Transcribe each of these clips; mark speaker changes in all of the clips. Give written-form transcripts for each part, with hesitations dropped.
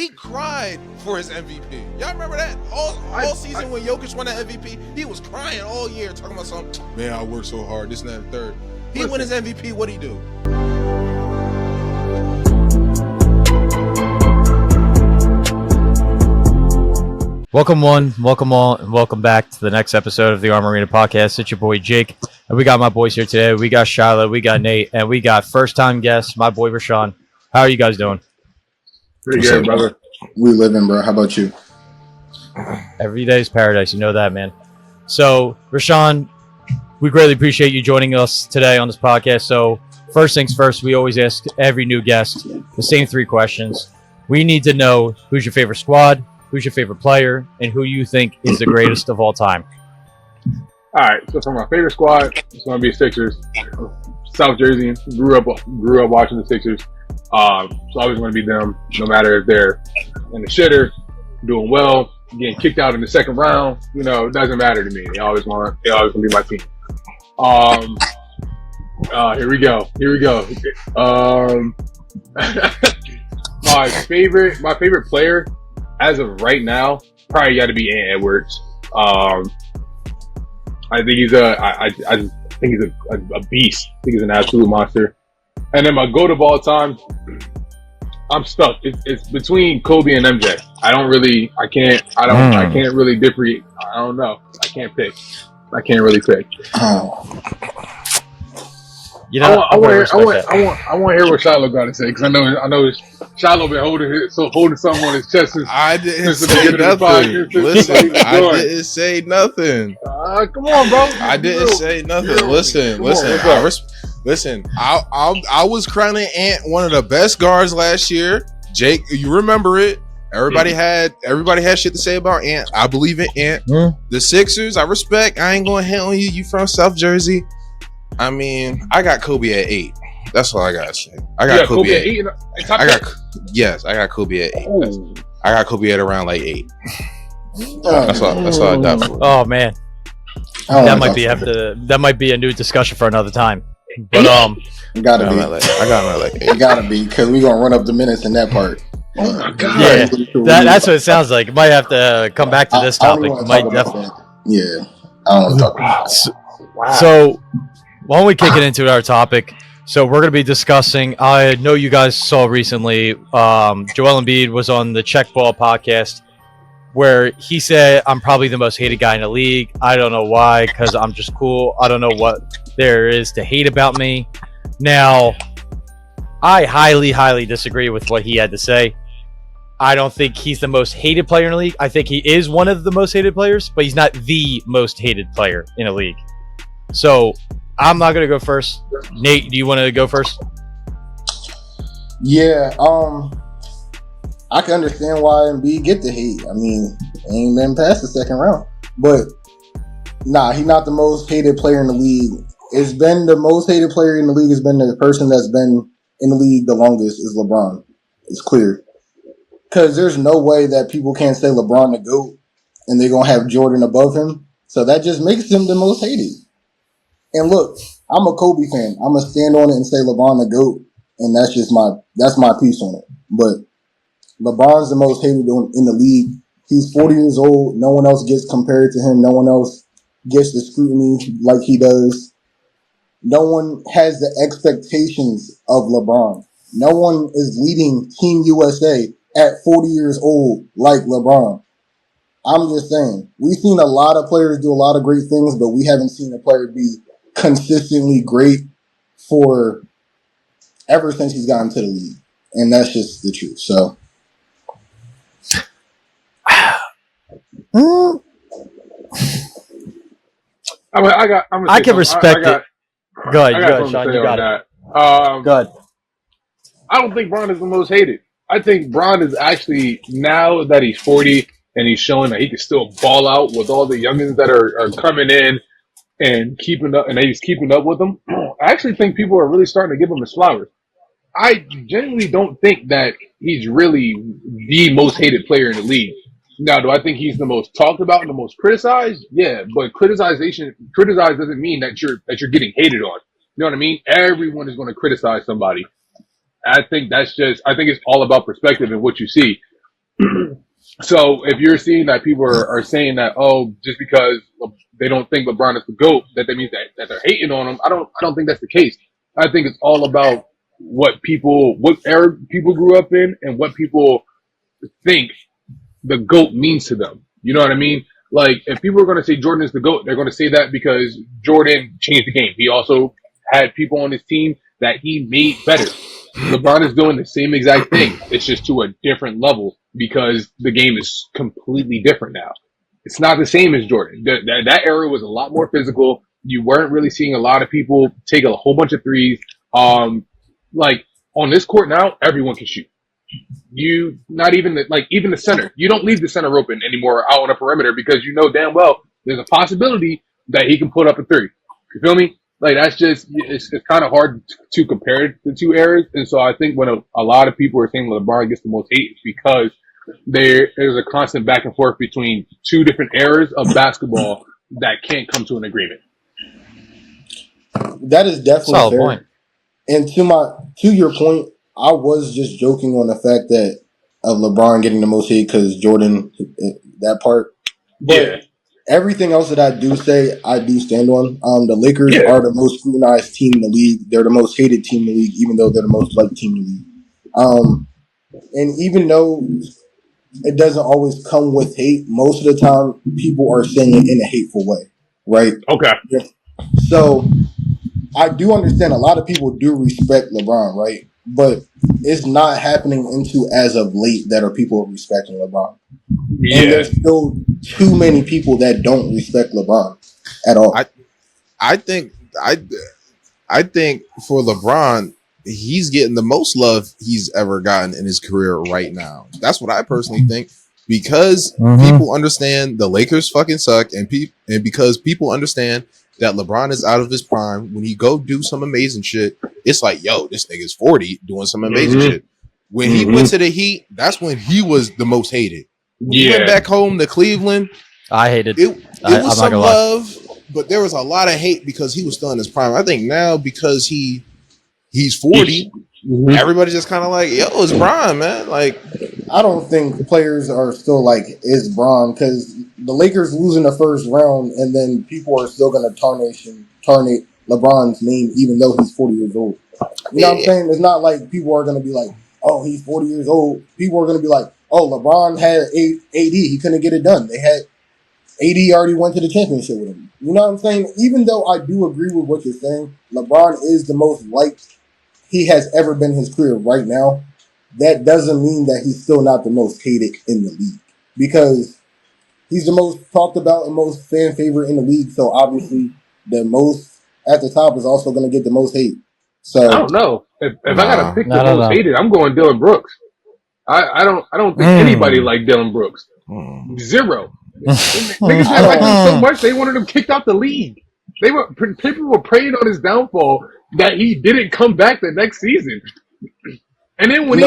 Speaker 1: He cried for his MVP. Y'all remember that? All season when Jokic won that MVP, he was crying all year talking about something. Man, I worked so hard, this and that and third. He won his MVP, what'd he do?
Speaker 2: Welcome all, and welcome back to the next episode of the Armarena podcast. It's your boy Jake, and we got my boys here today. We got Shiloh, we got Nate, and we got first-time guest, my boy Rashawn. How are you guys doing?
Speaker 3: Pretty good, brother.
Speaker 4: We living, bro. How about you?
Speaker 2: Every day is paradise, you know that, man. So, Rashawn, we greatly appreciate you joining us today on this podcast. So, first things first, we always ask every new guest the same three questions. We need to know who's your favorite squad, who's your favorite player, and who you think is the greatest of all time.
Speaker 3: All right, so for my favorite squad, it's going to be Sixers. South Jersey, grew up watching the Sixers. It's always going to be them, no matter if they're in the shitter, doing well, getting kicked out in the second round. You know, it doesn't matter to me. They always going to be my team. Here we go. My favorite player, as of right now, probably got to be Ant Edwards. I think he's a beast. I think he's an absolute monster. And then my GOAT of all time, I'm stuck. It's between Kobe and MJ. I can't really differ. I don't know. I can't really pick.
Speaker 2: You know,
Speaker 3: I want to hear what Shiloh got to say, because I know Shiloh been holding something on his chest since
Speaker 1: I didn't say nothing. Listen, I didn't say nothing.
Speaker 3: Come on, bro.
Speaker 1: I didn't say nothing. Listen. I was crowning Ant one of the best guards last year. Jake, you remember it. Everybody had shit to say about Ant. I believe in Ant. The Sixers, I respect. I ain't gonna hate on you. You from South Jersey. I mean, I got Kobe at 8. That's all I gotta say. I got Kobe at 8. I got Kobe at 8.
Speaker 3: Ooh.
Speaker 1: I got Kobe at around like 8. That's all I got for it.
Speaker 2: Oh man, that might be a new discussion for another time. But
Speaker 4: It gotta be.
Speaker 1: I got him at like 8.
Speaker 4: It gotta be, because we're gonna run up the minutes in that part.
Speaker 3: Oh my god!
Speaker 2: Yeah, that's what it sounds like. Might have to come back to this topic.
Speaker 4: I don't want to talk about that.
Speaker 3: Wow.
Speaker 2: So, why don't we kick it into our topic? So we're going to be discussing. I know you guys saw recently. Joel Embiid was on the Check Ball podcast, where he said, "I'm probably the most hated guy in the league. I don't know why, because I'm just cool. I don't know what there is to hate about me." Now, I highly, highly disagree with what he had to say. I don't think he's the most hated player in the league. I think he is one of the most hated players, but he's not the most hated player in the league. So I'm not going to go first. Nate, do you want to go first?
Speaker 4: Yeah, I can understand why Embiid get the hate. I mean, he ain't been past the second round. But, he's not the most hated player in the league. It's been the most hated player in the league has been the person that's been in the league the longest is LeBron. It's clear. Because there's no way that people can't say LeBron the GOAT and they're going to have Jordan above him. So that just makes him the most hated. And look, I'm a Kobe fan. I'm going to stand on it and say LeBron the GOAT. And that's my piece on it. But LeBron's the most hated in the league. He's 40 years old. No one else gets compared to him. No one else gets the scrutiny like he does. No one has the expectations of LeBron. No one is leading Team USA at 40 years old like LeBron. I'm just saying, we've seen a lot of players do a lot of great things, but we haven't seen a player be consistently great for ever since he's gotten to the league. And that's just the truth. So
Speaker 2: I can respect it. Go ahead, Sean. You got it. Go ahead.
Speaker 3: I don't think Bron is the most hated. I think Bron is actually, now that he's 40 and he's showing that he can still ball out with all the youngins that are coming in and keeping up, and he's keeping up with them. I actually think people are really starting to give him his flowers. I genuinely don't think that he's really the most hated player in the league. Now, do I think he's the most talked about and the most criticized? Yeah, but criticize doesn't mean that you're getting hated on. You know what I mean? Everyone is going to criticize somebody. I think it's all about perspective and what you see. So if you're seeing that people are saying that, oh, just because they don't think LeBron is the GOAT, that means that they're hating on him. I don't think that's the case. I think it's all about what era people grew up in and what people think the GOAT means to them. You know what I mean? Like, if people are going to say Jordan is the GOAT, they're going to say that because Jordan changed the game. He also had people on his team that he made better. LeBron is doing the same exact thing. It's just to a different level because the game is completely different now. It's not the same as Jordan. That era was a lot more physical. You weren't really seeing a lot of people take a whole bunch of threes. Like on this court now, everyone can shoot. You not even even the center. You don't leave the center open anymore out on a perimeter because you know damn well there's a possibility that he can put up a three. You feel me? Like that's just it's kind of hard to compare the two eras, and so I think when a lot of people are saying LeBron gets the most hate, it's because there's a constant back and forth between two different eras of basketball that can't come to an agreement.
Speaker 4: That is definitely
Speaker 2: Solid
Speaker 4: fair.
Speaker 2: point.
Speaker 4: And to your point, I was just joking on the fact that of LeBron getting the most hate because Jordan that part. But
Speaker 3: Yeah.
Speaker 4: everything else that I do say, I do stand on. The Lakers
Speaker 3: Yeah.
Speaker 4: are the most scrutinized team in the league. They're the most hated team in the league, even though they're the most liked team in the league. And even though it doesn't always come with hate, most of the time people are saying it in a hateful way, right?
Speaker 3: Okay.
Speaker 4: So I do understand a lot of people do respect LeBron, right? But it's not happening into as of late that are people respecting LeBron.
Speaker 3: Yeah.
Speaker 4: And there's still too many people that don't respect LeBron at all.
Speaker 1: I think for LeBron, he's getting the most love he's ever gotten in his career right now. That's what I personally think, because people understand the Lakers fucking suck, and because people understand that LeBron is out of his prime. When he go do some amazing shit, it's like, yo, this nigga's 40 doing some amazing shit. When he went to the Heat, that's when he was the most hated. When he went back home to Cleveland,
Speaker 2: I hated
Speaker 1: it.
Speaker 2: I'm
Speaker 1: Was
Speaker 2: not
Speaker 1: some
Speaker 2: gonna lie.
Speaker 1: love, but there was a lot of hate because he was still in his prime. I think now because he's 40, everybody's just kind of like, yo, it's Bron, man. Like,
Speaker 4: I don't think players are still like, is Bron, because the Lakers losing the first round, and then people are still going to tarnate LeBron's name, even though he's 40 years old. You know what I'm saying? It's not like people are going to be like, oh, he's 40 years old. People are going to be like, oh, LeBron had AD. He couldn't get it done. They had AD already went to the championship with him. You know what I'm saying? Even though I do agree with what you're saying, LeBron is the most liked he has ever been in his career right now. That doesn't mean that he's still not the most hated in the league, because he's the most talked about and most fan favorite in the league. So obviously, the most at the top is also going to get the most hate. So
Speaker 3: I don't know if I gotta pick the most hated. I'm going Dylan Brooks. I don't think anybody liked Dylan Brooks. Zero. Niggas didn't like him so much they wanted him kicked out the league. People were praying on his downfall that he didn't come back the next season. And then when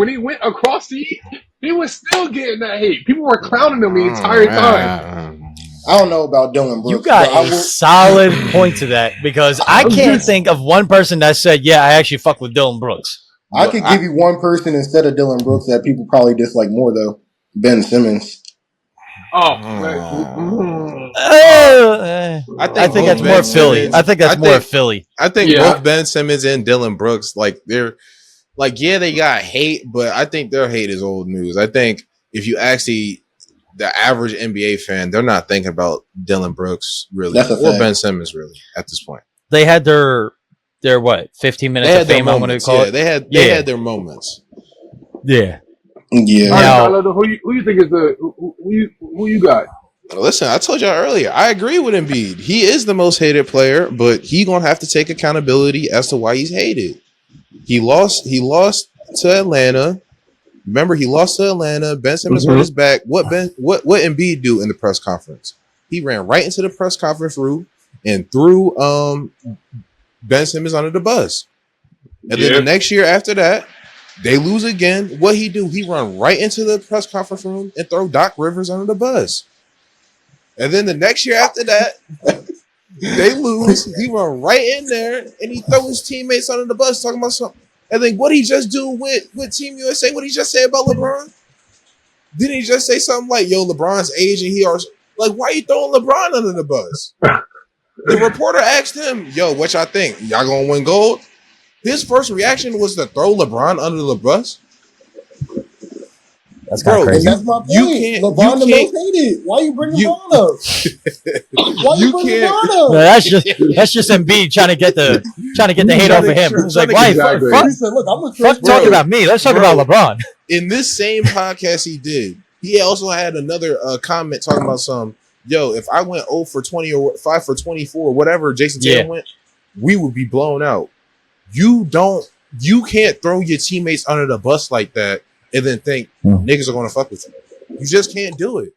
Speaker 3: he went across seas, he was still getting that hate. People were clowning him the entire time.
Speaker 4: I don't know about Dylan Brooks.
Speaker 2: You got a solid point to that, because I can't think of one person that said, yeah, I actually fuck with Dylan Brooks.
Speaker 4: I could give you one person instead of Dylan Brooks that people probably dislike more, though. Ben Simmons.
Speaker 2: I think that's more Philly. I think that's more Philly.
Speaker 1: I think both Ben Simmons and Dylan Brooks, they're like, yeah, they got hate, but I think their hate is old news. I think if you actually, the average NBA fan, they're not thinking about Dylan Brooks really, or Ben Simmons really at this point.
Speaker 2: They had their what, 15 minutes of fame, I'm going to call it.
Speaker 1: They had their moments.
Speaker 2: Yeah.
Speaker 4: Yeah.
Speaker 3: Now, who you think is who you got?
Speaker 1: Listen, I told y'all earlier, I agree with Embiid. He is the most hated player, but he gonna have to take accountability as to why he's hated. He lost to Atlanta. Remember, he lost to Atlanta. Ben Simmons hurt his back. What Embiid do in the press conference? He ran right into the press conference room and threw Ben Simmons under the bus. And then the next year after that, they lose again. What he do? He run right into the press conference room and throw Doc Rivers under the bus. And then the next year after that, they lose. He run right in there and he throw his teammates under the bus talking about something. And then what he just do with Team USA? What he just say about LeBron? Didn't he just say something like, "Yo, LeBron's age and he are like, why are you throwing LeBron under the bus?" The reporter asked him, "Yo, what y'all think? Y'all gonna win gold?" His first reaction was to throw LeBron under the bus.
Speaker 2: That's kind of crazy.
Speaker 4: And that's my point.
Speaker 1: You can't.
Speaker 4: LeBron the most hated. Why you bringing Braun up? Why you bringing Braun up?
Speaker 2: No, that's just Embiid trying to get the hate off of him. It's like, why?
Speaker 3: Exactly.
Speaker 2: Fuck
Speaker 4: He said, "Look, I'm gonna
Speaker 2: talking about me. Let's talk about LeBron."
Speaker 1: In this same podcast he did, he also had another comment talking about some. Yo, if I went 0 for 20 or 5 for 24, whatever Jason Tatum went, we would be blown out. You can't throw your teammates under the bus like that and then think niggas are gonna fuck with you. You just can't do it.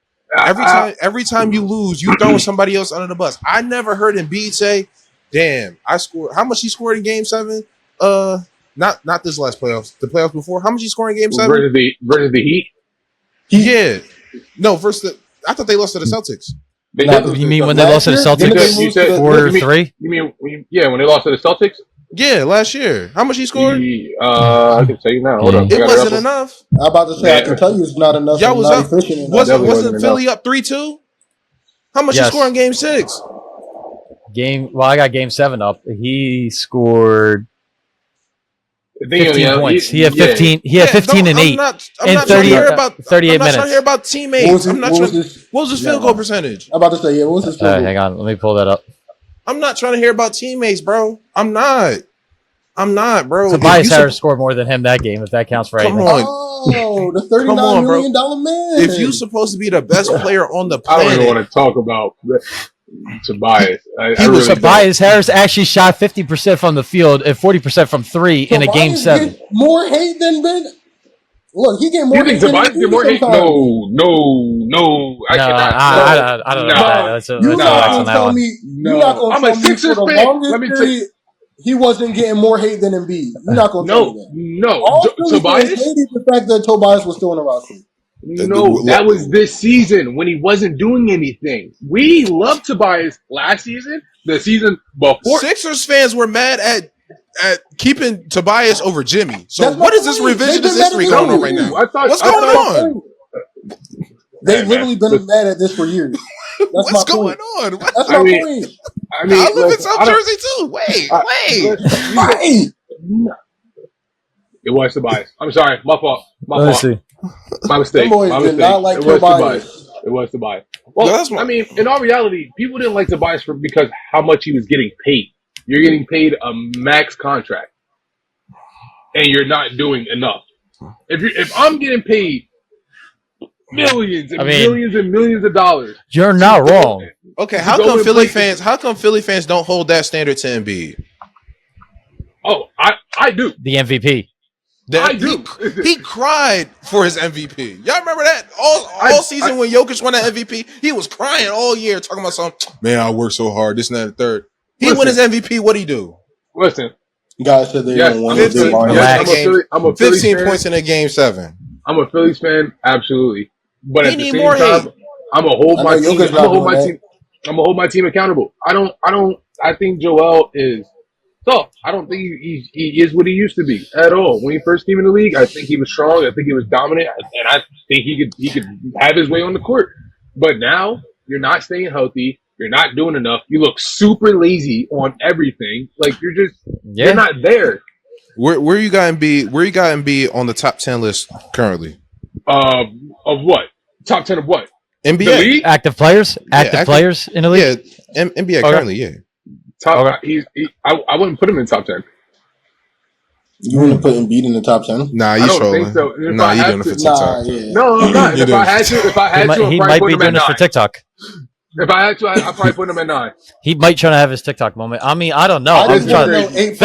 Speaker 1: Every time you lose, you throwing somebody else under the bus. I never heard Embiid say, "Damn, I scored." How much he scored in Game 7? Not this last playoffs. The playoffs before. How much he scored in Game 7?
Speaker 3: Versus the Heat.
Speaker 1: Yeah. No, I thought they lost to the Celtics.
Speaker 2: You mean when they lost to the Celtics?
Speaker 3: You said
Speaker 2: 4-3?
Speaker 3: You mean when they lost to the Celtics?
Speaker 1: Yeah, last year. How much he scored?
Speaker 3: I can tell you now. Hold on.
Speaker 1: It wasn't enough.
Speaker 4: I'm about to say, I can tell you it's not enough.
Speaker 1: Y'all was
Speaker 4: not
Speaker 1: up.
Speaker 4: efficient enough.
Speaker 1: Wasn't Philly up 3-2? How much he scored in Game 6?
Speaker 2: I got Game 7 up. He scored 15 points. He had 15. He had 15 and 8
Speaker 1: I'm not
Speaker 2: in
Speaker 1: trying
Speaker 2: 30,
Speaker 1: to hear about
Speaker 2: 38
Speaker 1: I'm not
Speaker 2: minutes.
Speaker 1: trying to hear about teammates. What was his field goal percentage?
Speaker 4: I'm about to say, what was his field goal?
Speaker 2: Hang on, let me pull that up.
Speaker 1: I'm not trying to hear about teammates, bro. I'm not, bro.
Speaker 2: Tobias Harris scored more than him that game, if that counts for anything.
Speaker 4: Oh, the $39 million man.
Speaker 1: If you're supposed to be the best player on the
Speaker 3: I
Speaker 1: planet,
Speaker 3: don't even want to talk about Tobias.
Speaker 2: Tobias Harris actually shot 50% from the field and 40% from 3 in a Game 7.
Speaker 4: More hate than Ben. Look, he get more.
Speaker 3: You think Tobias get more hate? No. I
Speaker 2: don't know.
Speaker 4: You're not gonna tell me. You're not gonna tell me for the longest period he wasn't getting more hate than Embiid. You're not gonna tell me that.
Speaker 3: No. Tobias
Speaker 4: hated the fact that Tobias was still in the roster.
Speaker 3: No, that was this season when he wasn't doing anything. We loved Tobias last season. The season before,
Speaker 1: Sixers fans were mad at keeping Tobias over Jimmy. So what is this revisionist history going on right now? What's going on?
Speaker 4: They've literally been mad at this for years.
Speaker 1: What's going on?
Speaker 4: That's my point.
Speaker 3: I live
Speaker 1: in South Jersey too. Wait.
Speaker 3: It was Tobias. I'm sorry. My fault.
Speaker 2: Let's see.
Speaker 3: My mistake.
Speaker 4: Not like Tobias.
Speaker 3: It was Tobias. Well, I mean, in all reality, people didn't like Tobias because how much he was getting paid. You're getting paid a max contract, and you're not doing enough. If I'm getting paid millions and millions and millions of dollars,
Speaker 2: you're not wrong.
Speaker 1: Okay, how come Philly fans don't hold that standard to Embiid?
Speaker 3: Oh, I do.
Speaker 2: The MVP.
Speaker 3: I do.
Speaker 1: He cried for his MVP. Y'all remember that? All season when Jokic won that MVP, he was crying all year talking about something. Man, I worked so hard, this and that and the third. He won his MVP, what'd he do?
Speaker 3: Listen.
Speaker 4: Guys said they didn't want to do
Speaker 3: I'm a
Speaker 1: 15 points in a Game 7.
Speaker 3: I'm a Phillies fan, absolutely. But at the same time, I'm gonna hold my team accountable. I think Joel is tough. I don't think he is what he used to be at all. When he first came in the league, I think he was strong. I think he was dominant, and I think he could have his way on the court. But now you're not staying healthy. You're not doing enough. You look super lazy on everything. Like you're not there.
Speaker 1: Where you got Embiid? Where you got Embiid on the top 10 list currently?
Speaker 3: Of what? Top 10 of what?
Speaker 1: NBA.
Speaker 3: The league?
Speaker 2: Active players in the league.
Speaker 1: Yeah, NBA currently. Yeah.
Speaker 3: Top. I wouldn't put him in top 10.
Speaker 4: You wouldn't put Embiid in the top 10?
Speaker 1: Nah, you trolling.
Speaker 3: Think so.
Speaker 1: Nah, you doing it for TikTok.
Speaker 3: No, I'm not. If I had to,
Speaker 2: he might be doing this for TikTok.
Speaker 3: If I had to, I'd probably put him at 9.
Speaker 2: He might try to have his TikTok moment. I mean, I don't know.
Speaker 4: I'm trying to
Speaker 2: think.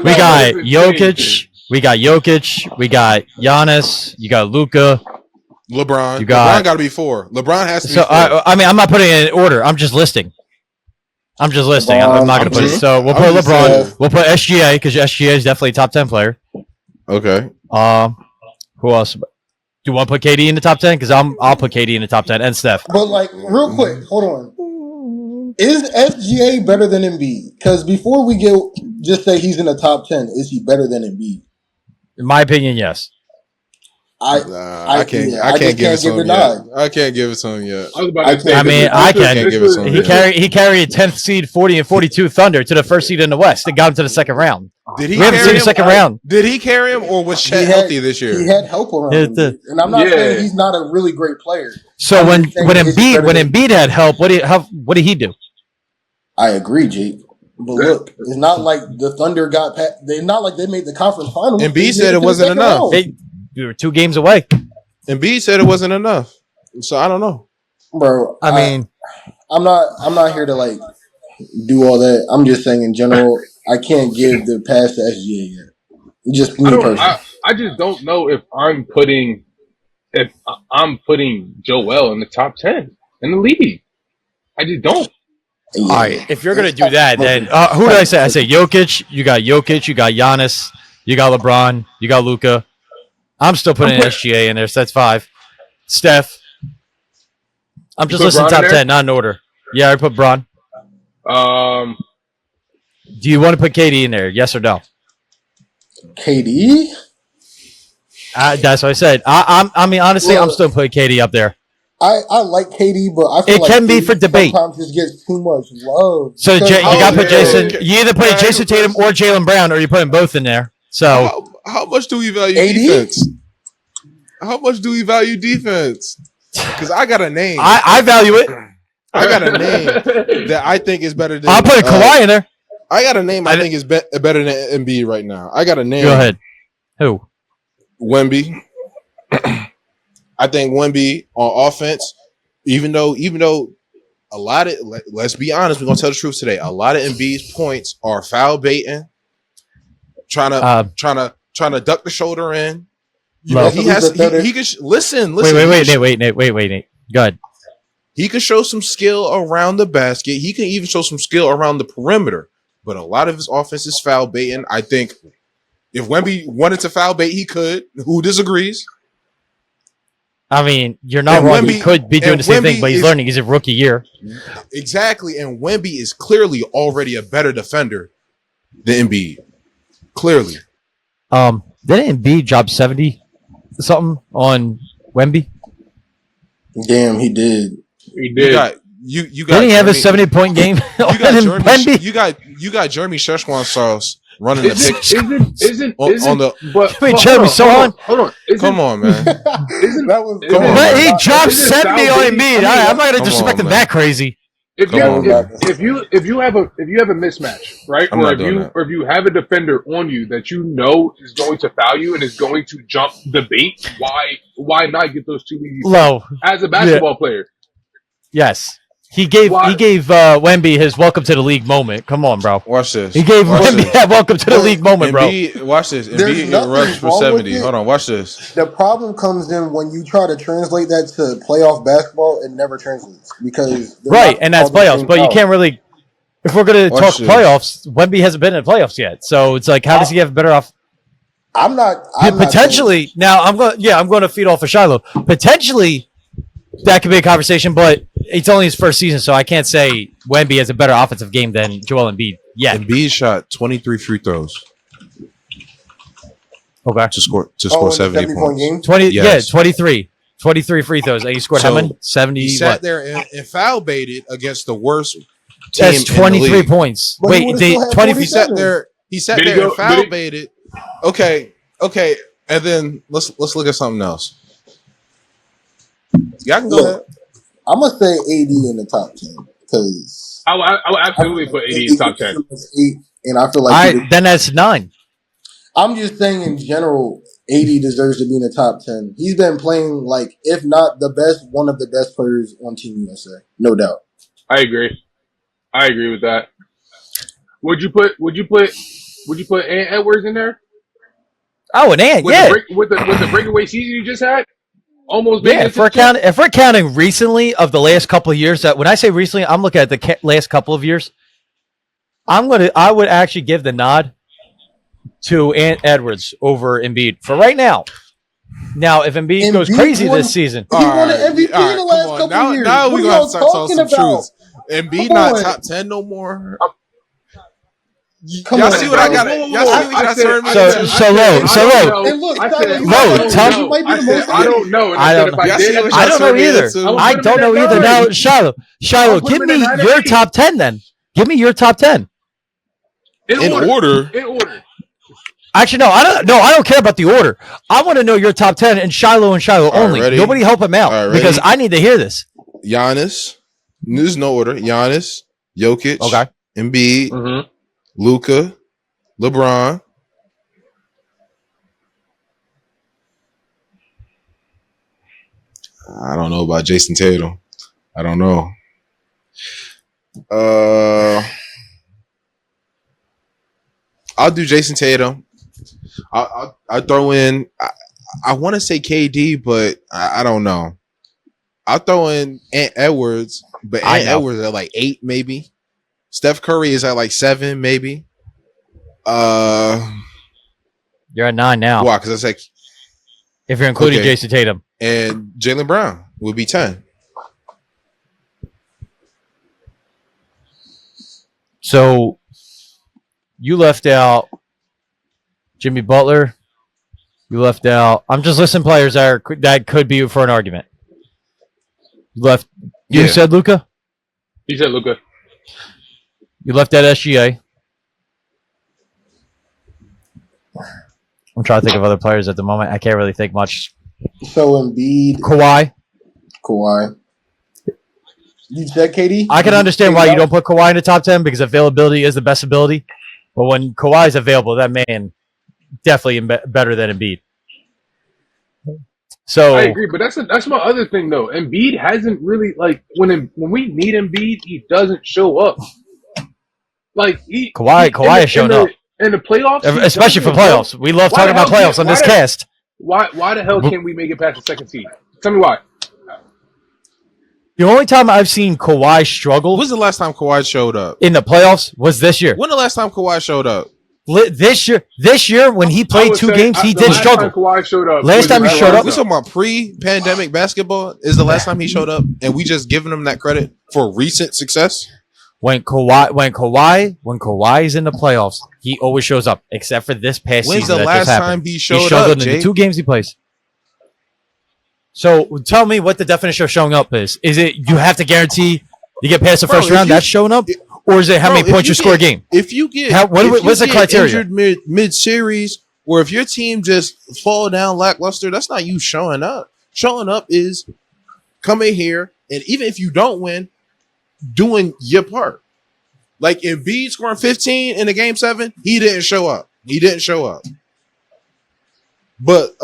Speaker 2: We got Jokic. We got Giannis. You got Luka.
Speaker 1: LeBron. LeBron got to be 4. LeBron has to be 4.
Speaker 2: I mean, I'm not putting it in order. I'm just listing. I'm not going to put it. So we'll put LeBron. We'll put SGA because SGA is definitely a top 10 player.
Speaker 1: Okay.
Speaker 2: Who else? Do you want to put KD in the top 10? Because I'll put KD in the top 10 and Steph.
Speaker 4: But real quick, hold on. Is SGA better than Embiid? Because before we just say he's in the top 10, is he better than Embiid?
Speaker 2: In my opinion, yes.
Speaker 1: I can't. I can't give it to him yet. I can't give it to him yet.
Speaker 3: I was about to say.
Speaker 2: I mean, I can.
Speaker 1: give it to him.
Speaker 2: He carried 10th seed 40 and 42 Thunder to the first seed in the West. They got him to the second round.
Speaker 1: Did he?
Speaker 2: We haven't seen the second round.
Speaker 1: Did he carry him, or was Chet healthy this year?
Speaker 4: He had help around him, and I'm not saying he's not a really great player.
Speaker 2: So when Embiid had help, what did he do?
Speaker 4: I agree, Jake. But look, it's not like the Thunder got past. They're not like they made the conference finals.
Speaker 1: Embiid said it wasn't enough.
Speaker 2: They were 2 games away.
Speaker 1: Embiid said it wasn't enough. So I don't know,
Speaker 4: bro.
Speaker 2: I mean,
Speaker 4: I'm not here to like do all that. I'm just saying in general, I can't give the pass to SGA yet. Just me personally.
Speaker 3: I just don't know if I'm putting Joel in the top 10 in the league. I just don't.
Speaker 2: Yeah. All right, if you're gonna do that, then who did I say? I say Jokic. You got Giannis. You got LeBron. You got Luka. I'm still putting SGA in there, so that's 5. Steph. I'm just listing top 10, not in order. Yeah, I put Bron. Do you want to put KD in there? Yes or no?
Speaker 4: KD?
Speaker 2: That's what I said. I mean, honestly, I'm still putting KD up there.
Speaker 4: I like KD, but I feel
Speaker 2: it can be for debate.
Speaker 4: Sometimes just gets too much love.
Speaker 2: So you got to put Jason. You either put Jason Tatum or Jaylen Brown, or you're putting both in there. So
Speaker 1: how much do we value defense? How much do we value defense? Because I got a name.
Speaker 2: I value it.
Speaker 1: I got a name that I think is better than.
Speaker 2: I'll put a Kawhi in there.
Speaker 1: I got a name I think is better than Embiid right now. I got a name.
Speaker 2: Go ahead. Who?
Speaker 1: Wemby. I think Wemby on offense, even though a lot of, let's be honest, we're gonna tell the truth today. A lot of Embiid's points are foul baiting, trying to duck the shoulder in. He can listen.
Speaker 2: Wait, Nate. Go ahead.
Speaker 1: He can show some skill around the basket. He can even show some skill around the perimeter. But a lot of his offense is foul baiting. I think if Wemby wanted to foul bait, he could. Who disagrees?
Speaker 2: I mean, you're not wrong. He could be doing the same thing, but he's learning. He's a rookie year.
Speaker 1: Exactly. And Wemby is clearly already a better defender than Embiid. Clearly.
Speaker 2: Didn't Embiid drop 70-something on Wemby?
Speaker 4: Damn, he did.
Speaker 3: He did.
Speaker 1: You got
Speaker 2: didn't he have a 70-point game?
Speaker 1: You got Jeremy Szechuan running the pick.
Speaker 3: Isn't
Speaker 2: Jeremy Sohan?
Speaker 3: Hold on.
Speaker 1: Come on, man.
Speaker 2: He dropped 70 on Embiid. I'm not gonna disrespect him that crazy.
Speaker 3: If you have a mismatch, right? Or if you have a defender on you that you know is going to foul you and is going to jump the bait, why not get those 2 leads
Speaker 2: low
Speaker 3: as a basketball player?
Speaker 2: Yes. He gave Wemby his welcome to the league moment. Come on, bro.
Speaker 1: Watch this.
Speaker 2: He gave Wemby that welcome to the league moment, bro.
Speaker 1: Watch this. Embiid rushed for 70. Hold on, watch this.
Speaker 4: The problem comes in when you try to translate that to playoff basketball, it never translates because
Speaker 2: and that's playoffs. But you can't really. If we're gonna talk playoffs, Wemby hasn't been in the playoffs yet, so it's like, how does he have better off?
Speaker 4: I'm
Speaker 2: potentially. Now I'm going to feed off of Shiloh. Potentially, that could be a conversation, but it's only his first season, so I can't say Wemby has a better offensive game than Joel Embiid. Yeah,
Speaker 1: Embiid shot 23 free throws.
Speaker 2: Okay,
Speaker 1: to score 70 points.
Speaker 2: 23 free throws. And he scored how many? 70.
Speaker 1: He sat there and foul baited against the worst team.
Speaker 2: That's 23 points.
Speaker 4: But
Speaker 2: wait,
Speaker 4: 20.
Speaker 1: He sat there and foul baited. Okay, and then let's look at something else. Y'all can go ahead.
Speaker 4: I'm gonna say AD in the top 10 because
Speaker 3: I would absolutely put AD in top 10.
Speaker 4: 8, and I feel like
Speaker 2: then that's 9.
Speaker 4: I'm just saying in general, AD deserves to be in the top 10. He's been playing like, if not the best, one of the best players on Team USA, no doubt.
Speaker 3: I agree with that. Would you put Ant Edwards in there?
Speaker 2: Oh, and Ant,
Speaker 3: with the breakaway season you just had. Almost
Speaker 2: if we're counting recently of the last couple of years, that when I say recently, I'm looking at the last couple of years. I would actually give the nod to Ant Edwards over Embiid for right now. Now, if Embiid goes crazy this season,
Speaker 4: he won an MVP in the last couple of years.
Speaker 1: Now we're gonna start talking some truth.
Speaker 4: Embiid
Speaker 1: not top 10 no more. Y'all see what I got? Y'all see what I turned me into?
Speaker 2: So low.
Speaker 4: And look,
Speaker 3: I don't know. And
Speaker 2: I
Speaker 3: I
Speaker 2: don't
Speaker 3: said if
Speaker 2: know.
Speaker 3: I did,
Speaker 2: I don't know either.
Speaker 3: I
Speaker 2: I don't know either. Now, Shiloh, give me your top 10 then. Give me your top 10.
Speaker 1: In order.
Speaker 3: In order.
Speaker 2: Actually, no, I don't care about the order. I want to know your top 10 and Shiloh only.
Speaker 1: ready?
Speaker 2: Nobody help him out because
Speaker 1: ready?
Speaker 2: I need to hear this.
Speaker 1: Giannis. There's no order. Giannis, Jokic,
Speaker 2: Okay.
Speaker 1: Embiid, Luka, LeBron. I don't know about Jason Tatum. I don't know. I'll do Jason Tatum. I'll throw in. I want to say KD, but I don't know. I'll throw in Ant Edwards, but Ant Edwards at like 8 maybe. Steph Curry is at like 7 maybe.
Speaker 2: You're at 9 now.
Speaker 1: Why? Because I said
Speaker 2: if you're including Jason Tatum
Speaker 1: and Jaylen Brown would be 10.
Speaker 2: So you left out Jimmy Butler. You left out. I'm just listing players that could be for an argument. You left. You said Luka.
Speaker 3: He said Luka.
Speaker 2: You left out SGA. I'm trying to think of other players at the moment. I can't really think much.
Speaker 4: So Embiid,
Speaker 2: Kawhi.
Speaker 4: You said KD?
Speaker 2: I can understand why you don't put Kawhi in the top 10 because availability is the best ability. But when Kawhi is available, that man definitely better than Embiid. So
Speaker 3: I agree, but that's my other thing though. Embiid hasn't really when we need Embiid, he doesn't show up. Like
Speaker 2: Kawhi has shown up
Speaker 3: in the playoffs,
Speaker 2: especially for playoffs. We love talking about playoffs on this cast.
Speaker 3: Why the hell can't we make it past the second seed? Tell me why.
Speaker 2: The only time I've seen Kawhi struggle
Speaker 1: When's the last time Kawhi showed up?
Speaker 2: In the playoffs was this year.
Speaker 1: When the last time Kawhi showed up?
Speaker 2: This year when he played 2 games, he did struggle.
Speaker 3: Kawhi showed up.
Speaker 2: Last time he showed up,
Speaker 1: we talking about pre-pandemic basketball. Is the last time he showed up, and we just giving him that credit for recent success?
Speaker 2: When Kawhi is in the playoffs, he always shows up, except for this past season.
Speaker 1: When's the last time he showed up?
Speaker 2: He struggled in the 2 games he plays. So tell me what the definition of showing up is. Is it you have to guarantee you get past the first round? That's showing up, or is it how many points you score a game?
Speaker 1: If you get
Speaker 2: what's the criteria?
Speaker 1: Injured mid-series, or if your team just fall down lackluster, that's not you showing up. Showing up is coming here, and even if you don't win, doing your part. Like Embiid scoring 15 in the game 7, he didn't show up. But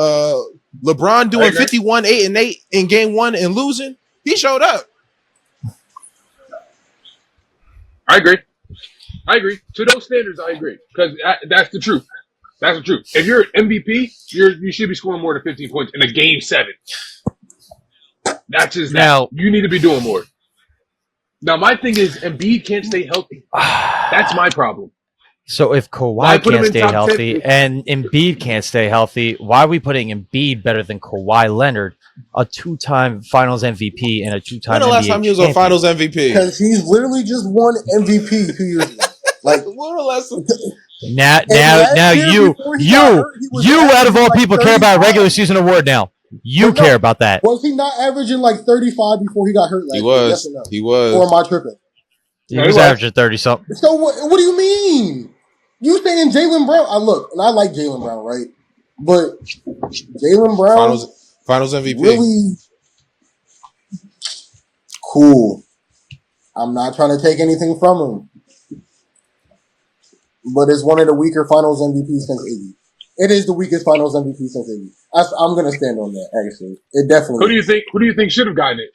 Speaker 1: LeBron doing 51, 8 and 8 in game 1 and losing, he showed up.
Speaker 3: I agree. To those standards, I agree because that's the truth. If you're an MVP, you should be scoring more than 15 points in a game 7. That's just now. You need to be doing more. Now, my thing is Embiid can't stay healthy. That's my problem.
Speaker 2: So if Kawhi can't stay healthy and Embiid can't stay healthy, why are we putting Embiid better than Kawhi Leonard, a 2-time Finals MVP and a 2-time NBA
Speaker 1: When the last time he was a Finals MVP?
Speaker 4: Because he's literally just won MVP 2 years ago. Like when the last time?
Speaker 2: Now you out of all people care about a regular season award now. You care about that.
Speaker 4: Was he not averaging like 35 before he got hurt?
Speaker 1: He was. Yes or no? He was.
Speaker 4: Or am I tripping?
Speaker 2: He was averaging 30-something.
Speaker 4: So what do you mean? You saying Jaylen Brown? I like Jaylen Brown, right? But Jaylen Brown
Speaker 1: Finals MVP.
Speaker 4: Really cool. I'm not trying to take anything from him. But it's one of the weaker Finals MVPs since Iggy. It is the weakest Finals MVP since Iggy. I'm going to stand on that, actually. It definitely
Speaker 3: Who do you think should have gotten it?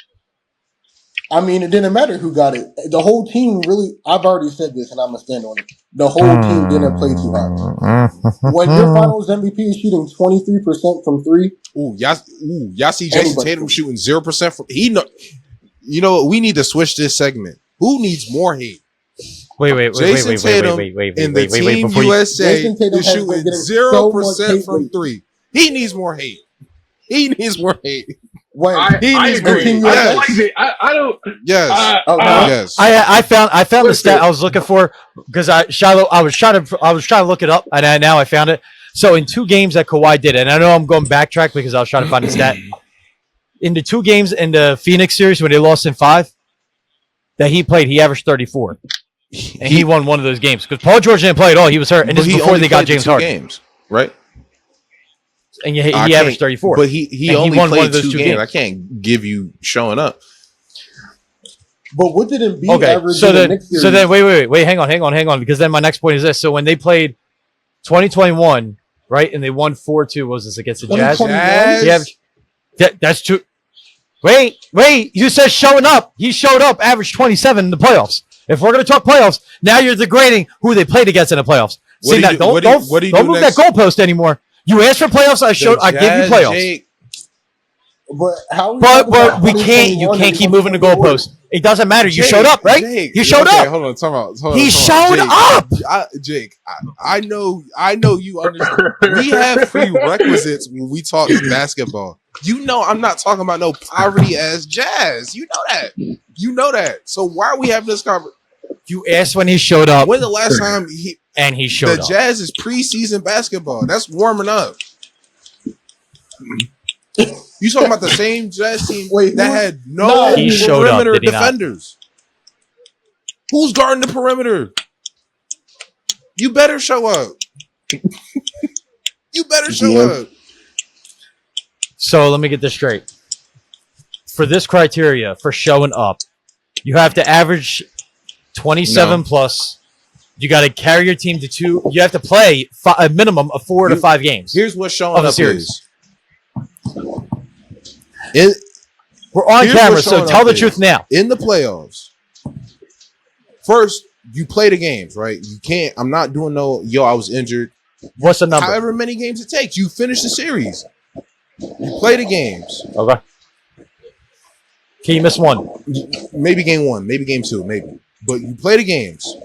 Speaker 4: I mean, it didn't matter who got it. The whole team really, I've already said this and I'm going to stand on it. The whole team didn't play too hard. When your Finals MVP is shooting 23% from 3.
Speaker 1: Y'all see Jason Tatum shooting 0% from, you know what? We need to switch this segment. Who needs more hate?
Speaker 2: Wait.
Speaker 1: Jason Tatum in the Team USA is shooting 0% from 3. He needs more hate.
Speaker 4: When
Speaker 3: I agree. I don't.
Speaker 1: Yes. Yes.
Speaker 2: I found the stat
Speaker 3: Listen.
Speaker 2: I was looking for because Shiloh. I was trying to look it up, and now I found it. So in 2 games that Kawhi did, and I know I'm going backtrack because I was trying to find the stat. In the 2 games in the Phoenix series when they lost in 5 that he played, he averaged 34, and he won one of those games because Paul George didn't play at all. He was hurt, and this is before they got James Harden.
Speaker 1: Games, right?
Speaker 2: And he averaged 34,
Speaker 1: but he only
Speaker 2: won
Speaker 1: played
Speaker 2: one of those
Speaker 1: 2 games. I can't give you showing up.
Speaker 4: But what did Embiid
Speaker 2: okay,
Speaker 4: average
Speaker 2: so
Speaker 4: in the
Speaker 2: then,
Speaker 4: next series?
Speaker 2: so then, wait, hang on, because then my next point is this. So when they played 2021, right, and they won 4-2, was this against the Jazz? That's true. Wait, you said showing up. He showed up, averaged 27 in the playoffs. If we're going to talk playoffs, now you're degrading who they played against in the playoffs. See that? Don't move that goalpost anymore. You asked for playoffs. I gave you playoffs.
Speaker 1: Jake.
Speaker 2: But we can't. You can't keep moving the goalpost. It doesn't matter. You showed up, right?
Speaker 1: Jake,
Speaker 2: you showed up.
Speaker 1: Hold on.
Speaker 2: He showed up.
Speaker 1: Jake, I know you understand. We have prerequisites when we talk basketball. You know I'm not talking about no poverty ass Jazz. You know that. So why are we having this conversation?
Speaker 2: You asked when he showed up.
Speaker 1: When the last time
Speaker 2: he showed up?
Speaker 1: The Jazz is preseason basketball. That's warming up. You talking about the same Jazz team that had no perimeter defenders? Who's guarding the perimeter? You better show up. You better show up.
Speaker 2: So let me get this straight. For this criteria for showing up, you have to average 27 plus. You got to carry your team to 2. You have to play a minimum of 4 to 5 games.
Speaker 1: Here's what showing up is.
Speaker 2: We're on camera, so tell the truth now.
Speaker 1: In the playoffs, first, you play the games, right? You can't. I'm not doing I was injured.
Speaker 2: What's the number?
Speaker 1: However many games it takes. You finish the series. You play the games.
Speaker 2: Okay. Can you miss one?
Speaker 1: Maybe game 1, maybe game 2, maybe. But you play the games.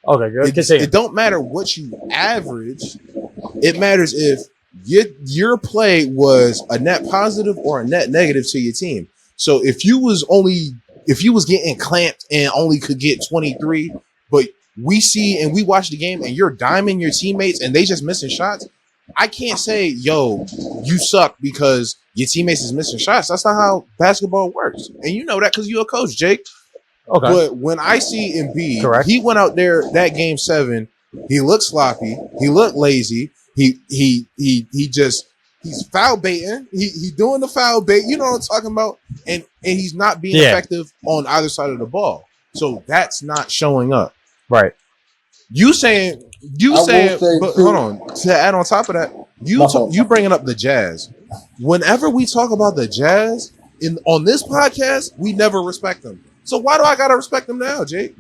Speaker 2: Okay, good.
Speaker 1: It don't matter what you average. It matters if your play was a net positive or a net negative to your team. So if you was getting clamped and only could get 23, but we see and we watch the game and you're diming your teammates and they just missing shots, I can't say, yo, you suck because your teammates is missing shots. That's not how basketball works. And you know that because you're a coach, Jake.
Speaker 2: Okay.
Speaker 1: But when I see Embiid, he went out there that game 7. He looked sloppy. He looked lazy. He's foul baiting. He doing the foul bait. You know what I'm talking about? And he's not being effective on either side of the ball. So that's not showing up.
Speaker 2: Right.
Speaker 1: You saying, but hold on. To add on top of that, you bringing up the Jazz. Whenever we talk about the Jazz on this podcast, we never respect them. So why do I gotta respect them now, Jake?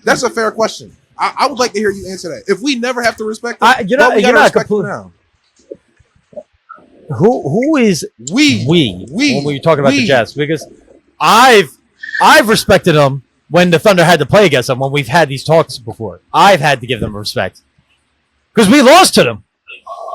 Speaker 1: That's a fair question. I would like to hear you answer that. If we never have to respect them,
Speaker 2: you're not completely now. Who is we when we're talking about the Jazz? Because I've respected them when the Thunder had to play against them when we've had these talks before. I've had to give them respect because we lost to them.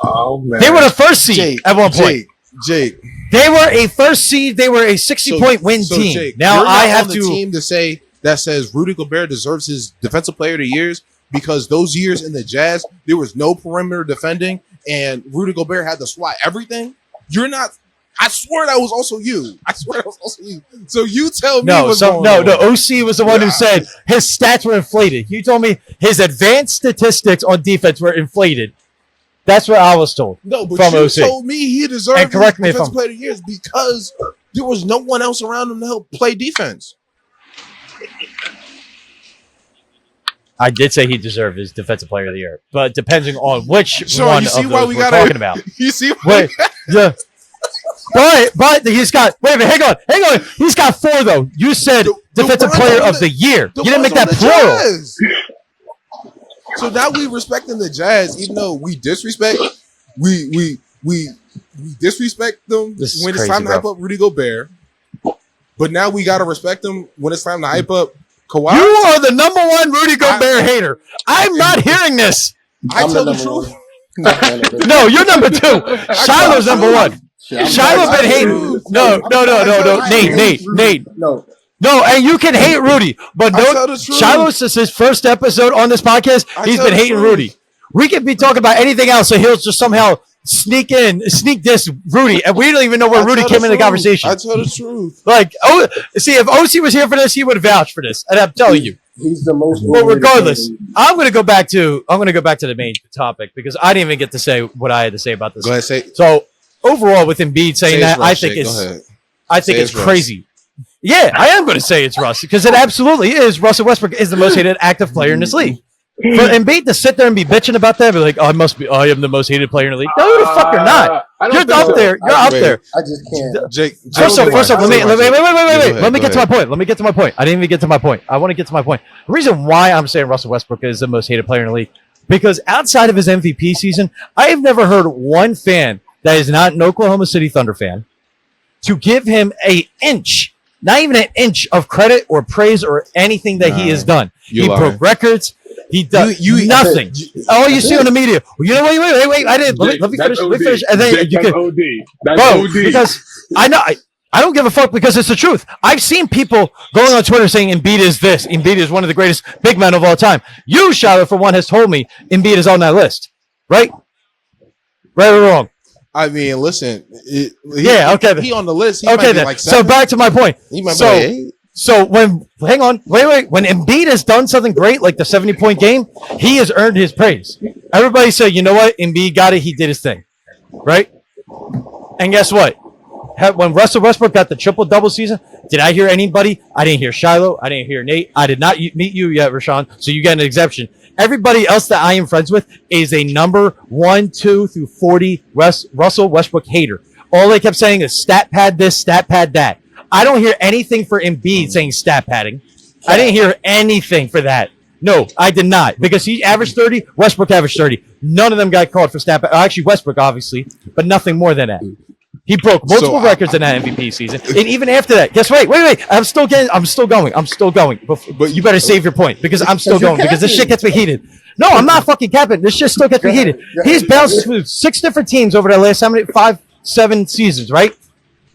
Speaker 3: Oh man,
Speaker 2: they were the first seed at one point.
Speaker 1: Jake,
Speaker 2: they were a first seed. They were a 60-point win team.
Speaker 1: Jake,
Speaker 2: now I have
Speaker 1: the team to say that says Rudy Gobert deserves his Defensive Player of the Year because those years in the Jazz there was no perimeter defending and Rudy Gobert had to swat everything. You're not. I swear that was also you. So you tell me.
Speaker 2: No. OC was the one who said his stats were inflated. You told me his advanced statistics on defense were inflated. That's what I was told.
Speaker 1: No, but
Speaker 2: from
Speaker 1: you
Speaker 2: OC.
Speaker 1: told me he deserved
Speaker 2: and correct me
Speaker 1: Defensive Player of the Year because there was no one else around him to help play defense.
Speaker 2: I did say he deserved his Defensive Player of the Year, but depending on which one
Speaker 1: you see
Speaker 2: of
Speaker 1: why
Speaker 2: those
Speaker 1: we
Speaker 2: we're
Speaker 1: gotta,
Speaker 2: talking about.
Speaker 1: You see?
Speaker 2: Wait, but he's got. Wait a minute, hang on. He's got 4 though. You said Defensive Player of the Year. You didn't make that plural.
Speaker 1: So now we respecting the Jazz, even though we disrespect, we disrespect them when it's time to hype up Rudy Gobert. But now we gotta respect them when it's time to hype up Kawhi.
Speaker 2: You are the number 1 Rudy Gobert hater. I'm not hearing this.
Speaker 1: I tell the truth.
Speaker 2: No, you're number 2. Shiloh's number 1. Shiloh been hating. No. Nate. No, and you can hate Rudy, but no. Shiloh, since his first episode on this podcast, he's been hating Rudy. We could be talking about anything else, so he'll just somehow sneak this Rudy, and we don't even know where Rudy came in the conversation.
Speaker 1: I tell the truth.
Speaker 2: Like, see, if OC was here for this, he would vouch for this, and I'm telling you.
Speaker 4: He's the most.
Speaker 2: Well, regardless, I'm going to go back to the main topic because I didn't even get to say what I had to say about this.
Speaker 1: Go ahead, say.
Speaker 2: So overall, with Embiid saying that, I think it's crazy. Yeah, I am going to say it's Russ because it absolutely is. Russell Westbrook is the most hated active player in this league. For Embiid to sit there and be bitching about that, be like, I am the most hated player in the league. No, the fuck you're not. You're up there. You're up there.
Speaker 4: I just can't.
Speaker 1: Jake,
Speaker 2: first off, let me get to my point. Let me get to my point. I didn't even get to my point. I want to get to my point. The reason why I'm saying Russell Westbrook is the most hated player in the league, because outside of his MVP season, I have never heard one fan that is not an Oklahoma City Thunder fan to give him not even an inch of credit or praise or anything that he has done. He broke records. He does nothing. All you see on the media. Well, you know, wait. I didn't. Let me finish. Let me finish. And then you can. Bro, because I know. I don't give a fuck because it's the truth. I've seen people going on Twitter saying Embiid is this. Embiid is one of the greatest big men of all time. You, Shiloh, for one, has told me Embiid is on that list. Right? Right or wrong?
Speaker 1: I mean, listen.
Speaker 2: Okay.
Speaker 1: He on the list.
Speaker 2: Okay, then. Like so back to my point. So when When Embiid has done something great, like the 70-point game, he has earned his praise. Everybody say, you know what? Embiid got it. He did his thing. Right? And guess what? When Russell Westbrook got the triple-double season, did I hear anybody? I didn't hear Shiloh. I didn't hear Nate. I did not meet you yet, Rashawn, so you get an exception. Everybody else that I am friends with is a number 1, 2 through 40 Russell Westbrook hater. All they kept saying is stat pad this, stat pad that. I don't hear anything for Embiid saying stat padding. I didn't hear anything for that. No, I did not. Because he averaged 30, Westbrook averaged 30. None of them got called for stat padding. Actually, Westbrook, obviously, but nothing more than that. He broke multiple records in that MVP season. And even after that, guess what? Wait. I'm still going. But you better save your point because I'm still going because this shit gets me heated. No, I'm not fucking capping. This shit still gets me heated. He's bounced through 6 different teams over the last 5-7 seasons, right?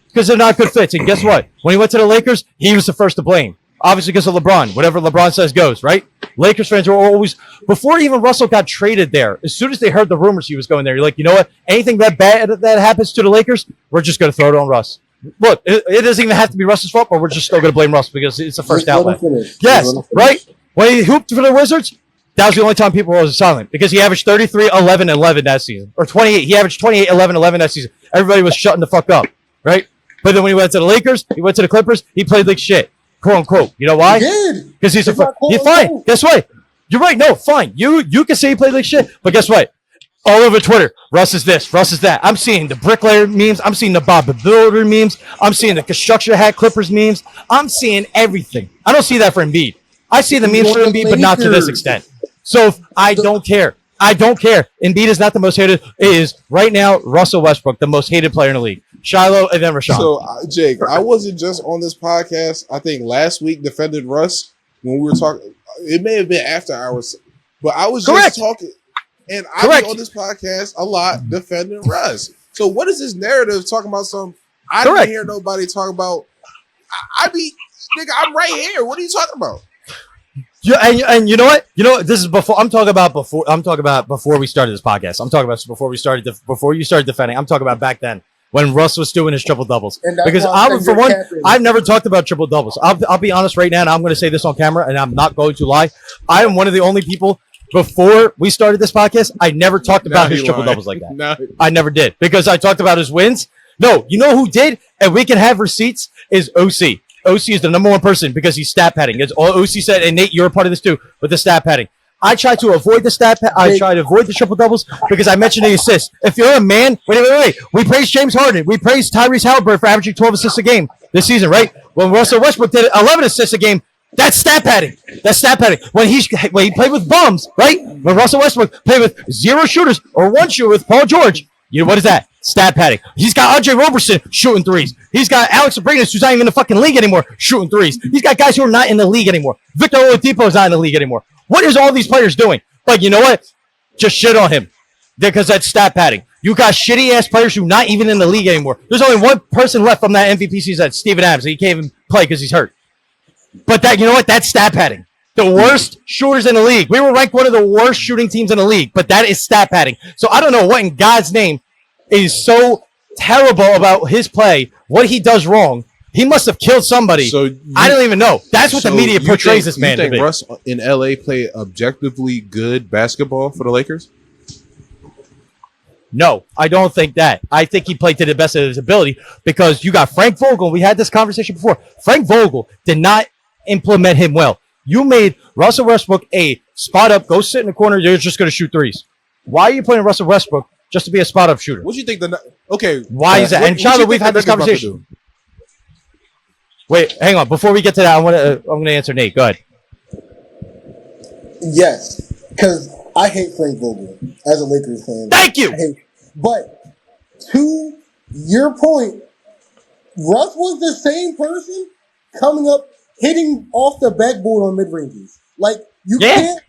Speaker 2: Because they're not good fits. And guess what? When he went to the Lakers, he was the first to blame. Obviously because of LeBron. Whatever LeBron says goes, right? Lakers fans were always, before even Russell got traded there, as soon as they heard the rumors he was going there, you're like, you know what? Anything that bad that happens to the Lakers, we're just going to throw it on Russ. Look, it doesn't even have to be Russ's fault, but we're just still going to blame Russ because it's the first outlet. Yes, right? When he hooped for the Wizards, that was the only time people were silent because he averaged 33, 11, 11 that season. Or 28. He averaged 28, 11, 11 that season. Everybody was shutting the fuck up, right? But then when he went to the Lakers, he went to the Clippers, he played like shit. Quote unquote. You know why? Because he's fine. Guess what? You're right. No, fine. You can say he played like shit, but guess what? All over Twitter, Russ is this, Russ is that. I'm seeing the bricklayer memes. I'm seeing the Bob the Builder memes. I'm seeing the construction hat Clippers memes. I'm seeing everything. I don't see that for Embiid. I see the memes for Embiid, but not to this extent. So I don't care. Embiid is not the most hated. It is right now Russell Westbrook, the most hated player in the league. Shiloh and then Rashawn.
Speaker 1: So, Jake, I wasn't just on this podcast. I think last week defended Russ when we were talking. It may have been after hours, but I was just talking. And I was on this podcast a lot defending Russ. So what is this narrative talking about I didn't hear nobody talk about. I mean, nigga, I'm right here. What are you talking about?
Speaker 2: Yeah, and you know what? This is before. I'm talking about before we started this podcast. I'm talking about before you started defending. I'm talking about back then when Russ was doing his triple doubles. Because I've never talked about triple doubles. I'll be honest right now, and I'm going to say this on camera, and I'm not going to lie. I am one of the only people. Before we started this podcast, I never talked about his triple doubles like that. No. I never did because I talked about his wins. No, you know who did? And we can have receipts is OC. OC is the number one person because he's stat padding. It's all OC said, and Nate, you're a part of this too, with the stat padding. I try to avoid the I try to avoid the triple doubles because I mentioned the assists. If you're a man, wait. We praise James Harden. We praise Tyrese Halliburton for averaging 12 assists a game this season, right? When Russell Westbrook did 11 assists a game, that's stat padding. When he played with bums, right? When Russell Westbrook played with 0 shooters or 1 shooter with Paul George, you know what is that? Stat padding. He's got Andre Roberson shooting threes. He's got Alex Abrinas, who's not even in the fucking league anymore, shooting threes. He's got guys who are not in the league anymore. Victor Oladipo is not in the league anymore. What is all these players doing? But you know what? Just shit on him because that's stat padding. You got shitty ass players who not even in the league anymore. There's only one person left from that MVP season. That's Steven Adams. He can't even play because he's hurt. But that, you know what? That's stat padding. The worst shooters in the league. We were ranked one of the worst shooting teams in the league, but that is stat padding. So I don't know what in God's name is so terrible about his play, what he does wrong. He must have killed somebody. I don't even know. That's what the media portrays this man to be.
Speaker 1: You think Russ in LA played objectively good basketball for the Lakers?
Speaker 2: No, I don't think that. I think he played to the best of his ability because you got Frank Vogel. We had this conversation before. Frank Vogel did not implement him well. You made Russell Westbrook a spot up, go sit in the corner, you're just going to shoot threes. Why are you putting Russell Westbrook just to be a spot up shooter?
Speaker 1: What do you think okay.
Speaker 2: Why is that? And Charlotte, we've had this conversation. Wait, hang on. Before we get to that, I'm gonna answer Nate. Go ahead.
Speaker 4: Yes, because I hate Frank Vogel as a Lakers fan.
Speaker 2: Thank you.
Speaker 4: But to your point, Russ was the same person coming up, hitting off the backboard on mid ranges. Like you can't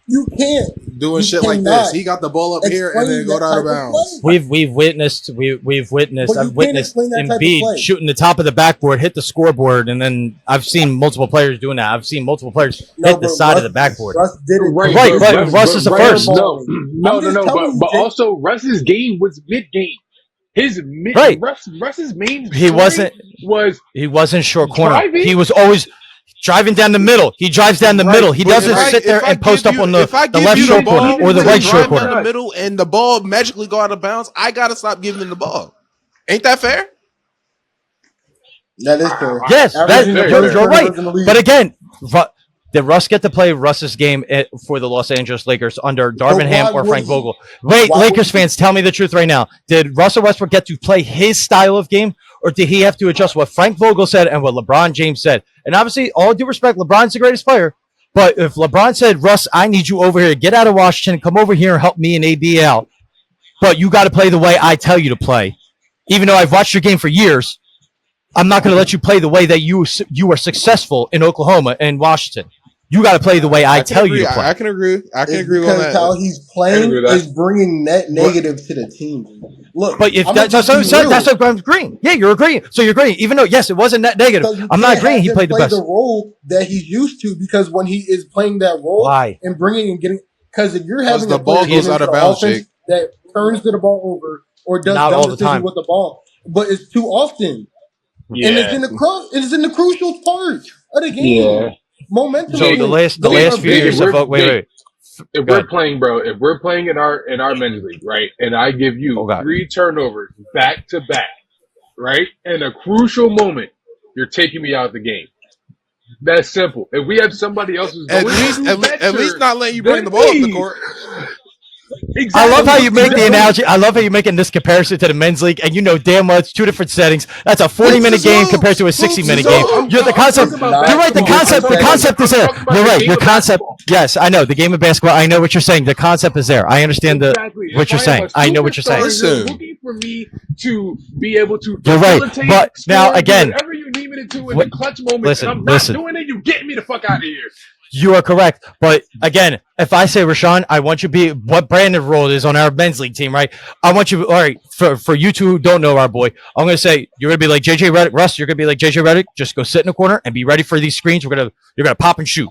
Speaker 1: doing shit like this. He got the ball up here and then go out of bounds.
Speaker 2: We've witnessed. I've witnessed Embiid shooting the top of the backboard, hit the scoreboard, and then I've seen multiple players doing that. I've seen multiple players hit the side of the backboard.
Speaker 4: Russ did it
Speaker 2: right. Russ is the first.
Speaker 3: No. But also Russ's game was mid game. His Russ's main.
Speaker 2: He wasn't short corner. Driving? He was always driving down the middle. He drives down the middle. He doesn't sit there and post up on the left short corner or the right short corner.
Speaker 1: Down the middle and the ball magically go out of bounds. I gotta stop giving him the ball. Ain't that fair?
Speaker 4: That is fair.
Speaker 2: Yes, you're right. But again, did Russ get to play Russ's game for the Los Angeles Lakers under Darvin Ham or Frank Vogel? Wait, Lakers fans, tell me the truth right now. Did Russell Westbrook get to play his style of game, or did he have to adjust what Frank Vogel said and what LeBron James said? And obviously, all due respect, LeBron's the greatest player. But if LeBron said, Russ, I need you over here, get out of Washington, come over here and help me and AD out. But you got to play the way I tell you to play. Even though I've watched your game for years, I'm not going to let you play the way that you are successful in Oklahoma and Washington. You got to play the way I tell you to play.
Speaker 1: I can agree. I can agree
Speaker 4: with
Speaker 1: that.
Speaker 4: How he's playing is bringing net negative to the team. Look,
Speaker 2: but if that's what I'm agreeing. Yeah, you're agreeing. So you're agreeing, even though yes, it wasn't net negative. So I'm not agreeing. He played the best.
Speaker 4: The role that he's used to, because when he is playing that role, and bringing and getting, because if you're having
Speaker 1: the ball goes out of bounds, Jake,
Speaker 4: that turns the ball over or does dumb decisions with the ball, but it's too often, and it's in the crucial part of the game. Yeah. Momentum.
Speaker 2: So the last few years of wait.
Speaker 3: If we're playing, bro, if we're playing in our men's league, right, and I give you 3 turnovers back to back, right, in a crucial moment, you're taking me out of the game. That's simple. If we have somebody else who's
Speaker 1: at least not letting you bring the ball up the court.
Speaker 2: Exactly. I love how you make the analogy. I love how you're making this comparison to the men's league, and you know damn well it's 2 different settings. That's a 40-minute game compared to a 60-minute game. You're the concept. You're right. The concept is there. You're right. Your concept. Yes, I know the game of basketball. I know what you're saying. The concept is there. I understand what you're saying. I know what you're saying.
Speaker 3: You're looking for me to be able to.
Speaker 2: You're right. But now again,
Speaker 3: whatever you need me to do in the clutch moment, and I'm not doing it. You getting me the fuck out of here.
Speaker 2: You are correct. But again, if I say Rashawn, I want you to be what Brandon's role is on our men's league team, right? I want you, all right, for you two who don't know our boy, I'm going to say, you're going to be like JJ Redick. Russ, you're going to be like JJ Redick. Just go sit in the corner and be ready for these screens. You're going to pop and shoot.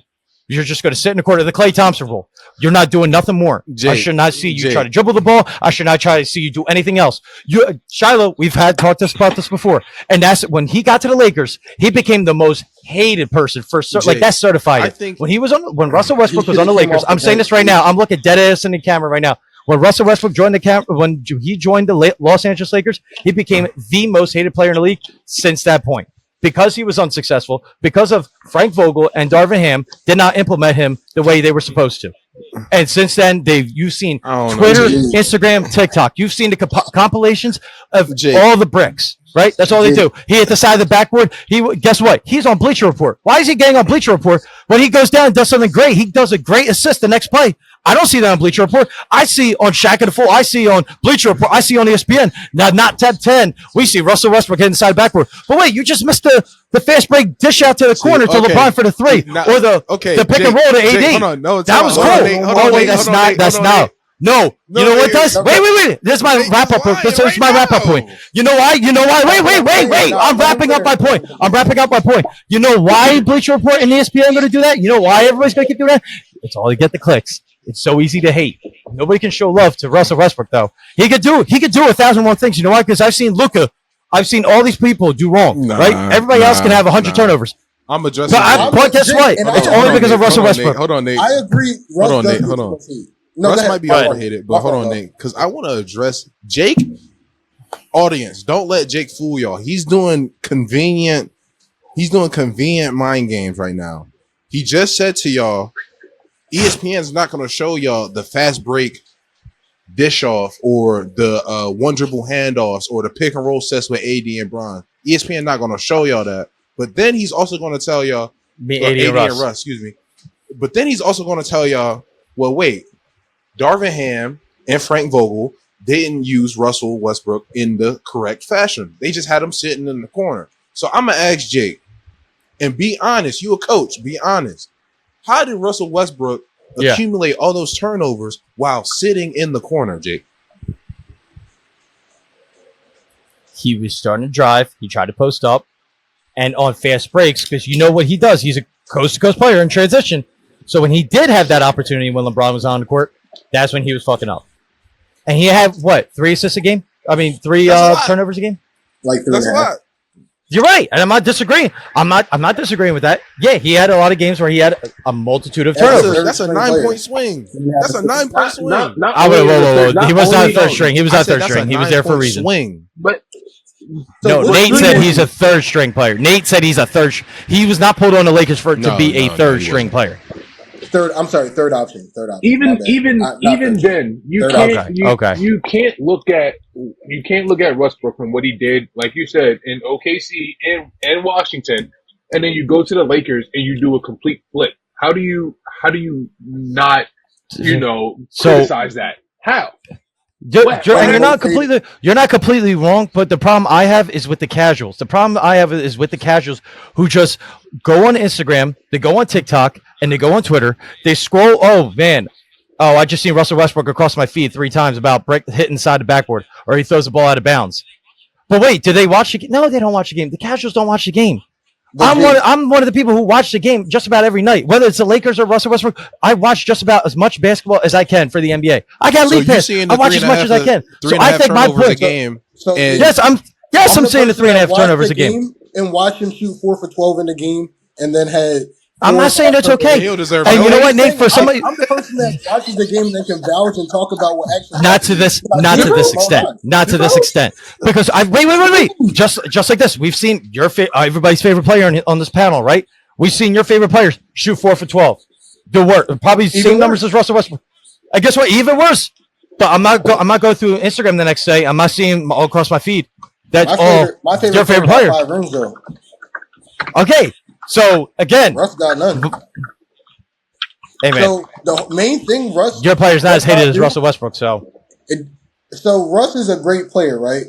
Speaker 2: You're just going to sit in the corner, the Klay Thompson role. You're not doing nothing more. I should not see you try to dribble the ball. I should not try to see you do anything else. Shiloh, we've talked about this before. And that's when he got to the Lakers, he became the most hated person that's certified. I think when Russell Westbrook was on the Lakers, I'm saying this right now. I'm looking dead ass in the camera right now. When Russell Westbrook joined when he joined the Los Angeles Lakers, he became the most hated player in the league since that point. Because he was unsuccessful, because of Frank Vogel and Darvin Ham did not implement him the way they were supposed to. And since then, you've seen Twitter, Instagram, TikTok. You've seen the compilations of all the bricks, right? That's all they do. He hit the side of the backboard. Guess what? He's on Bleacher Report. Why is he getting on Bleacher Report? When he goes down and does something great, he does a great assist the next play. I don't see that on Bleacher Report. I see on Shaq and the Fool. I see on Bleacher Report. I see on ESPN. Now, not Tab 10. We see Russell Westbrook hitting the side backboard. But wait, you just missed the fast break dish out to the corner to LeBron for the 3. Or the pick and roll to AD.
Speaker 1: Hold on. No,
Speaker 2: that was cool.
Speaker 1: That's not.
Speaker 2: No, you know what does? Wait. This is my wrap up. This is my wrap up point. You know why? Wait. I'm wrapping up my point. You know why Bleacher Report and ESPN are going to do that? You know why everybody's going to keep doing that? It's all to get the clicks. It's so easy to hate. Nobody can show love to Russell Westbrook though. He could do 1,001 things. You know why? Because I've seen Luka. I've seen all these people do wrong. Right? Everybody else can have 100 turnovers.
Speaker 1: I'm addressing.
Speaker 2: But guess what? It's only because of Russell Westbrook.
Speaker 1: Hold on, Nate.
Speaker 4: I agree.
Speaker 1: Hold on. No, Russ might be overhated, but hold on, Nate, because I want to address Jake. Audience, don't let Jake fool y'all. He's doing convenient mind games right now. He just said to y'all, ESPN's not going to show y'all the fast break dish off or the one dribble handoffs or the pick and roll sets with AD and Bron. ESPN not going to show y'all that. But then he's also going to tell y'all, AD and Russ, excuse me. But then he's also going to tell y'all, well, wait. Darvin Ham and Frank Vogel didn't use Russell Westbrook in the correct fashion. They just had him sitting in the corner. So I'm going to ask Jake, and be honest. You a coach. Be honest. How did Russell Westbrook accumulate all those turnovers while sitting in the corner, Jake?
Speaker 2: He was starting to drive. He tried to post up. And on fast breaks, because you know what he does. He's a coast-to-coast player in transition. So when he did have that opportunity when LeBron was on the court, that's when he was fucking up. And he had, 3 assists a game? I mean, 3 turnovers a game?
Speaker 4: Like 3
Speaker 1: That's a lot.
Speaker 2: You're right. And I'm not disagreeing. I'm not disagreeing with that. Yeah, he had a lot of games where he had a multitude of turnovers.
Speaker 1: That's a 9-point swing. That's a 9-point swing.
Speaker 2: Whoa. He was not third string. He was not third string. He was there for a reason.
Speaker 1: Swing.
Speaker 3: But
Speaker 2: no, Nate said he's a third string player. Nate said he's a third. He was not pulled on the Lakers to be a third string player.
Speaker 4: Third option.
Speaker 3: Even then, you can't look at Westbrook from what he did, like you said, in OKC and Washington, and then you go to the Lakers and you do a complete flip. How do you not criticize that? How?
Speaker 2: And you're not completely wrong, but the problem I have is with the casuals. The problem I have is with the casuals who just go on Instagram, they go on TikTok, and they go on Twitter. They scroll. Oh man, I just seen Russell Westbrook across my feed 3 times about hitting inside the backboard, or he throws the ball out of bounds. But wait, do they watch the game? No, they don't watch the game. The casuals don't watch the game. I'm one of the people who watch the game just about every night, whether it's the Lakers or Russell Westbrook. I watch just about as much basketball as I can for the NBA. I got league pass. I watch as much as I can. So I think my point. Yes, I'm saying the 3.5 turnovers a game.
Speaker 4: And watch him shoot 4 for 12 in the game, and then had.
Speaker 2: I'm not saying that's okay. And you know what, Nate? For somebody,
Speaker 4: I'm the person that watches the game and then can vouch and talk about what actually.
Speaker 2: Not to this extent. Because wait. Just like this, we've seen everybody's favorite player on this panel, right? We've seen your favorite players shoot 4 for 12. Do work, probably the same numbers as Russell Westbrook. And guess what? Even worse. But I'm not going through Instagram the next day. I'm not seeing all across my feed. That's
Speaker 4: my favorite
Speaker 2: your favorite player.
Speaker 4: 5 rings, though.
Speaker 2: Okay. So again,
Speaker 4: Russ got none.
Speaker 2: Hey man.
Speaker 4: So the main thing,
Speaker 2: your player's not as hated as Russell Westbrook. So
Speaker 4: Russ is a great player, right?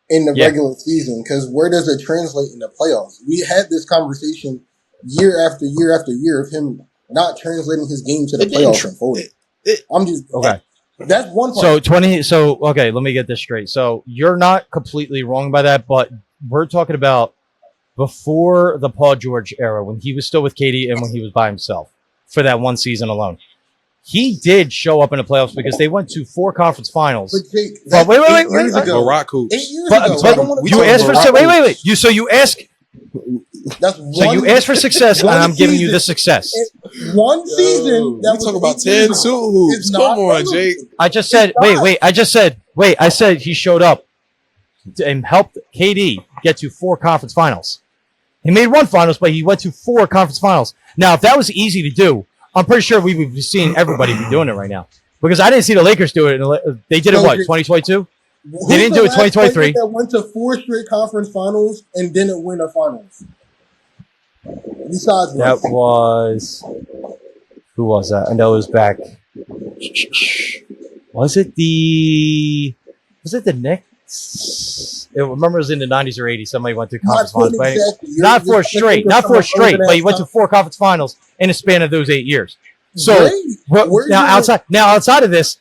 Speaker 4: In the regular season, because where does it translate in the playoffs? We had this conversation year after year after year of him not translating his game to the playoffs and folding. I'm just
Speaker 2: okay.
Speaker 4: That's one part.
Speaker 2: Okay, let me get this straight. So you're not completely wrong by that, but we're talking about before the Paul George era, when he was still with KD and when he was by himself for that one season alone. He did show up in the playoffs because they went to 4 conference finals.
Speaker 4: But Jake,
Speaker 2: wait.
Speaker 1: Rock hoops.
Speaker 4: 8 years ago.
Speaker 2: But you asked for wait. You ask.
Speaker 4: That's
Speaker 2: so you asked for success, and I'm giving you the success.
Speaker 4: One season.
Speaker 1: That we talk about 10 suit hoops. Come on, Jake.
Speaker 2: I just said. Wait. I said he showed up and helped KD get to 4 conference finals. He made 1 finals, but he went to 4 conference finals. Now, if that was easy to do, I'm pretty sure we would be seeing everybody be doing it right now. Because I didn't see the Lakers do it. They did it, 2022? They didn't do it 2023.
Speaker 4: That went to 4 straight conference finals and didn't win a finals. Besides
Speaker 2: that was... Who was that? I know it was back... Was it the Knicks? I remember it was in the 90s or 80s. Somebody went to conference finals. Not 4 straight, but he went to 4 conference finals in a span of those 8 years. So now outside of this,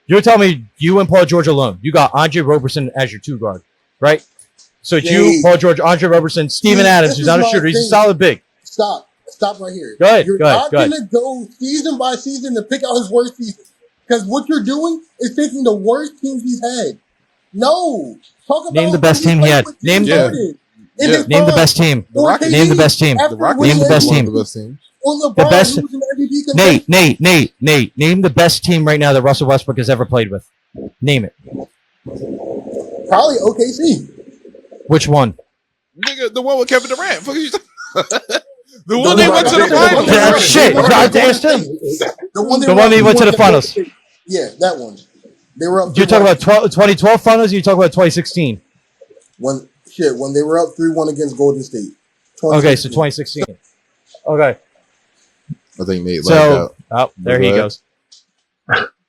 Speaker 2: You're telling me you and Paul George alone. You got Andre Roberson as your 2 guard, right? So it's you, Paul George, Andre Roberson, Steven Adams, who's not a shooter. He's a solid big.
Speaker 4: Stop right here.
Speaker 2: Go ahead.
Speaker 4: You're not going to go season by season to pick out his worst season. Because what you're doing is taking the worst teams he's had. No. Talk about
Speaker 2: name the best team he had. Name the best team. Name the best team. Name the best team. The best. Nate. Name the best team right now that Russell Westbrook has ever played with. Name it.
Speaker 4: Probably OKC.
Speaker 2: Which one?
Speaker 1: Nigga, the one with Kevin Durant. The one they went to the finals.
Speaker 2: Yeah, shit. God asked him. The one they went to the finals.
Speaker 4: Yeah, that one. They were up.
Speaker 2: You're talking about 2012 finals, or you talking about 2016?
Speaker 4: When they were up 3-1 against Golden State.
Speaker 2: Okay, so 2016. Okay.
Speaker 1: I think Nate
Speaker 2: so, out. There he goes.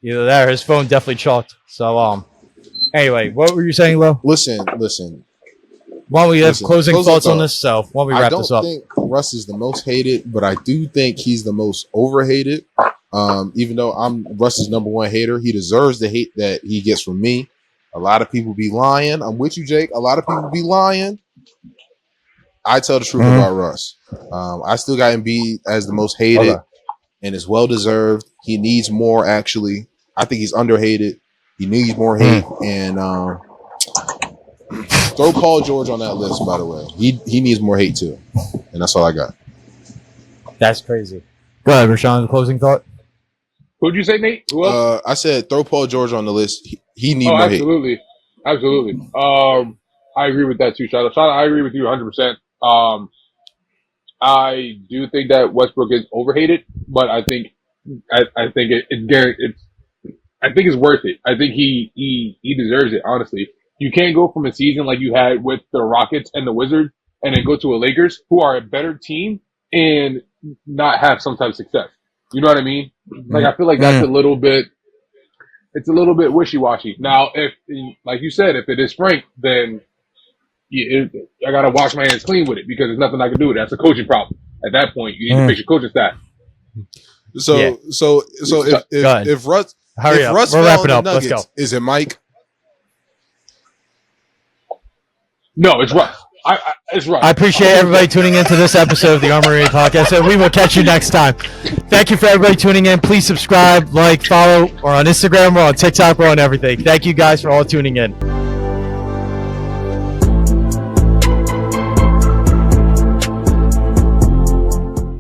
Speaker 2: Either that or his phone definitely chalked. So, anyway, what were you saying, Lo?
Speaker 1: Listen.
Speaker 2: Why don't we have closing thoughts on this? So, why don't we wrap this up?
Speaker 1: I don't think Russ is the most hated, but I do think he's the most overhated. Even though I'm Russ's number 1 hater, he deserves the hate that he gets from me. A lot of people be lying. I'm with you, Jake. A lot of people be lying. I tell the truth about Russ. I still got Embiid as the most hated, and it's well deserved. He needs more. Actually, I think he's underhated. He needs more hate, and throw Paul George on that list. By the way, he needs more hate too, and that's all I got.
Speaker 2: That's crazy. Go ahead, Rashawn. Closing thought.
Speaker 3: Who'd you say, Nate? Who else?
Speaker 1: I said throw Paul George on the list. He needs more hate.
Speaker 3: Absolutely. I agree with that too, Shada. I agree with you 100%. I do think that Westbrook is overhated, but I think it's worth it. I think he deserves it. Honestly, you can't go from a season like you had with the Rockets and the Wizards, and then go to a Lakers who are a better team and not have some type of success. You know what I mean? Like, I feel like that's a little bit wishy-washy. Now, if, like you said, if it is Frank, then I got to wash my hands clean with it because there's nothing I can do with it. That's a coaching problem. At that point, you need to fix your coaching staff.
Speaker 1: So if Russ,
Speaker 2: hurry up. We're wrapping up. Let's go.
Speaker 1: Is it Mike?
Speaker 3: No, it's Russ. It's Russ.
Speaker 2: I appreciate everybody tuning into this episode of the Armarena podcast, and we will catch you next time. Thank you for everybody tuning in. Please subscribe, like, follow. We're on Instagram. We're on TikTok. We're on everything. Thank you guys for all tuning in.